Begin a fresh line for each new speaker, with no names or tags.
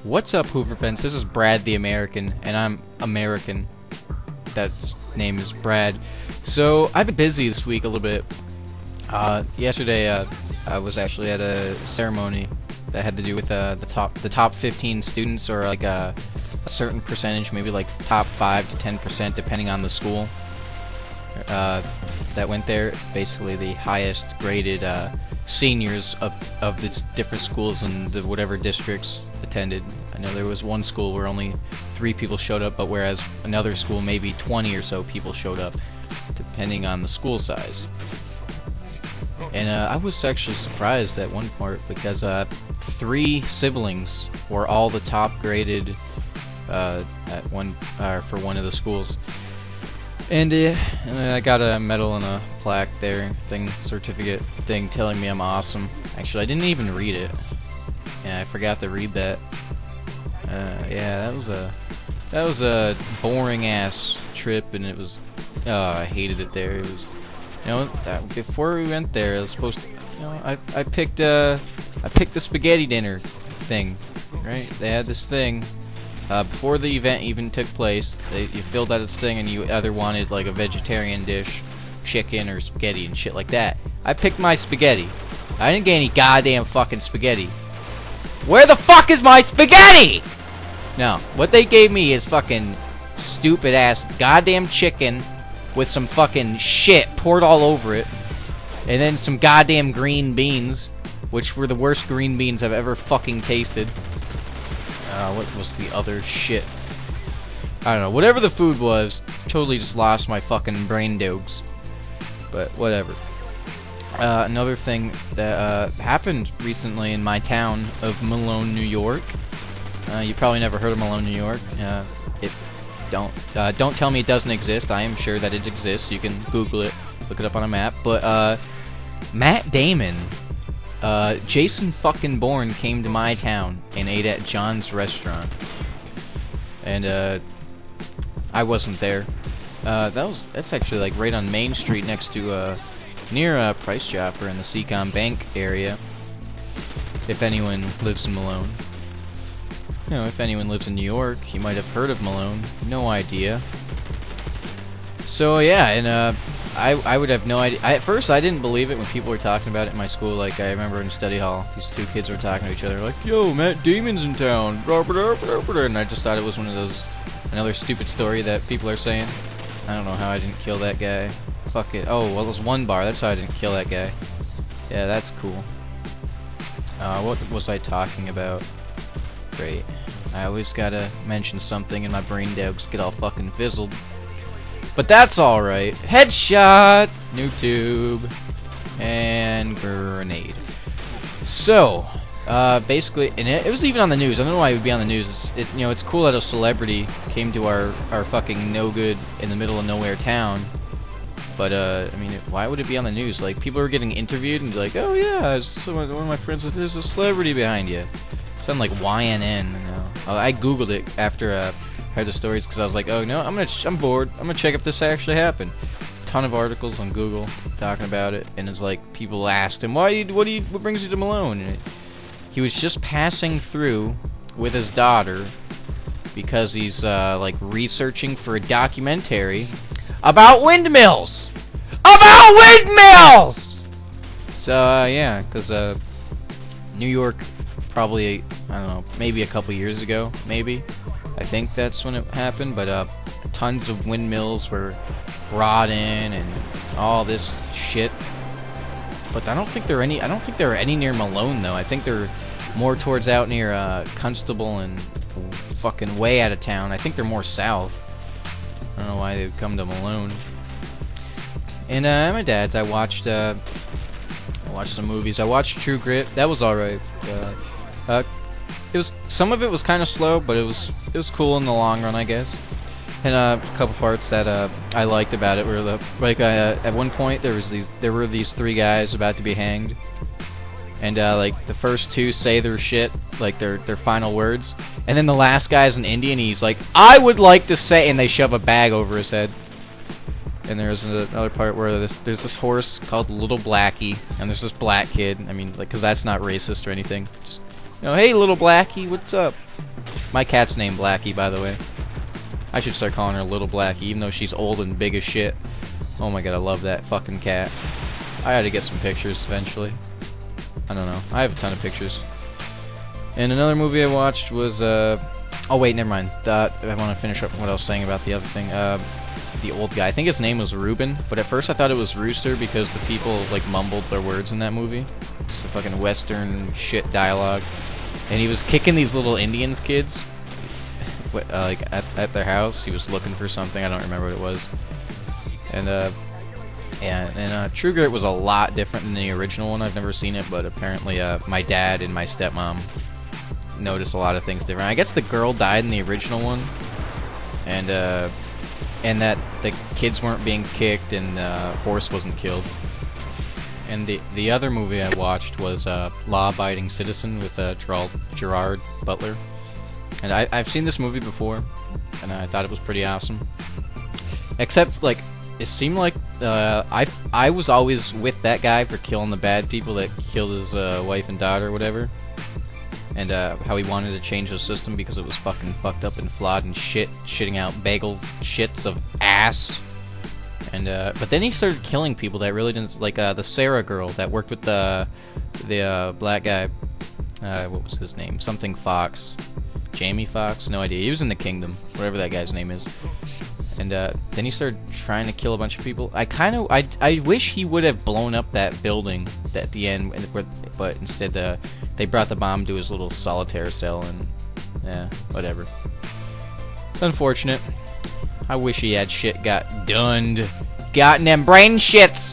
What's up, Hoover Fence? This is Brad the American, and I'm American. That's name is Brad. So I've been busy this week a little bit. Yesterday I was actually at a ceremony that had to do with the top 15 students, or like a certain percentage, maybe like top 5 to 10%, depending on the school. That went there. Basically, the highest graded seniors of the different schools and the whatever districts attended. I know there was one school where only 3 people showed up, but whereas another school maybe 20 or so people showed up, depending on the school size. And I was actually surprised at one part because 3 siblings were all the top graded for one of the schools. And I got a medal and a plaque there, certificate thing, telling me I'm awesome. Actually, I didn't even read it. Yeah, I forgot to read that. Yeah, that was a boring ass trip, and it was. I hated it there. It was, before we went there, I was supposed to. I picked the spaghetti dinner thing, right? They had this thing. Before the event even took place, you filled out this thing and you either wanted like a vegetarian dish, chicken, or spaghetti and shit like that. I picked my spaghetti. I didn't get any goddamn fucking spaghetti. Where the fuck is my spaghetti? No, what they gave me is fucking stupid ass goddamn chicken with some fucking shit poured all over it, and then some goddamn green beans, which were the worst green beans I've ever fucking tasted. What was the other shit? I don't know. Whatever the food was, totally just lost my fucking brain dogs. But whatever. Another thing that happened recently in my town of Malone, New York. You probably never heard of Malone, New York. Don't tell me it doesn't exist. I am sure that it exists. You can Google it, look it up on a map. But Matt Damon. Jason fucking Bourne came to my town and ate at John's restaurant, and I wasn't there. That's actually like right on Main Street, next to near Price Chopper in the Seacom Bank area. If anyone lives in Malone, if anyone lives in New York, you might have heard of Malone. No idea. So yeah, and I would have no idea. At first, I didn't believe it when people were talking about it in my school. Like, I remember in study hall, these 2 kids were talking to each other, like, "Yo, Matt Damon's in town," and I just thought it was one of those, another stupid story that people are saying. I don't know how I didn't kill that guy. Fuck it. Oh, well, it was one bar. That's how I didn't kill that guy. Yeah, that's cool. What was I talking about? Great. I always gotta mention something and my brain dogs get all fucking fizzled. But that's alright. Headshot, new tube, and grenade. So, basically, and it was even on the news. I don't know why it would be on the news. It's cool that a celebrity came to our fucking no good in the middle of nowhere town. But I mean, why would it be on the news? Like, people are getting interviewed and be like, "Oh yeah, one of my friends said there's a celebrity behind you." Sound like YNN. I googled it after I heard the stories because I was like, "Oh no, I'm bored. I'm gonna check if this actually happened." Ton of articles on Google talking about it, and it's like people asked him, what brings you to Malone?" And he was just passing through with his daughter because he's like researching for a documentary about windmills. About windmills. So yeah, because New York, probably, I don't know, maybe a couple years ago, maybe. I think that's when it happened, but tons of windmills were brought in and all this shit. But I don't think there are any near Malone though. I think they're more towards out near Constable and fucking way out of town. I think they're more south. I don't know why they've come to Malone. And my dad's, I watched some movies. I watched True Grit. That was alright. Some of it was kind of slow, but it was cool in the long run, I guess. And a couple parts that I liked about it were at one point there were these 3 guys about to be hanged, and like the first 2 say their shit, like their final words, and then the last guy's an Indian. He's like, "I would like to say," and they shove a bag over his head. And there's another part where there's this horse called Little Blackie, and there's this black kid. I mean, like, because that's not racist or anything. Just, hey, Little Blackie, what's up? My cat's named Blackie, by the way. I should start calling her Little Blackie, even though she's old and big as shit. Oh my god, I love that fucking cat. I gotta get some pictures eventually. I don't know. I have a ton of pictures. And another movie I watched was, oh wait, never mind. I want to finish up what I was saying about the other thing. The old guy. I think his name was Ruben, but at first I thought it was Rooster because the people, like, mumbled their words in that movie. It's a fucking western shit dialogue. And he was kicking these little Indians kids, like, at their house. He was looking for something. I don't remember what it was. And True Grit was a lot different than the original one. I've never seen it, but apparently my dad and my stepmom noticed a lot of things different. I guess the girl died in the original one, and that the kids weren't being kicked and the horse wasn't killed. And the other movie I watched was Law Abiding Citizen with Gerard Butler. And I've seen this movie before, and I thought it was pretty awesome. Except, like, it seemed like I was always with that guy for killing the bad people that killed his wife and daughter or whatever. And how he wanted to change the system because it was fucking fucked up and flawed and shitting out bagel shits of ass. And but then he started killing people that really didn't, like the Sarah girl that worked with the black guy. What was his name? Something Fox. Jamie Foxx? No idea. He was in The Kingdom, whatever that guy's name is. And then he started trying to kill a bunch of people. I wish he would have blown up that building at the end, but instead they brought the bomb to his little solitaire cell, and yeah, whatever. It's unfortunate. I wish he had shit got done. Gotten them brain shits!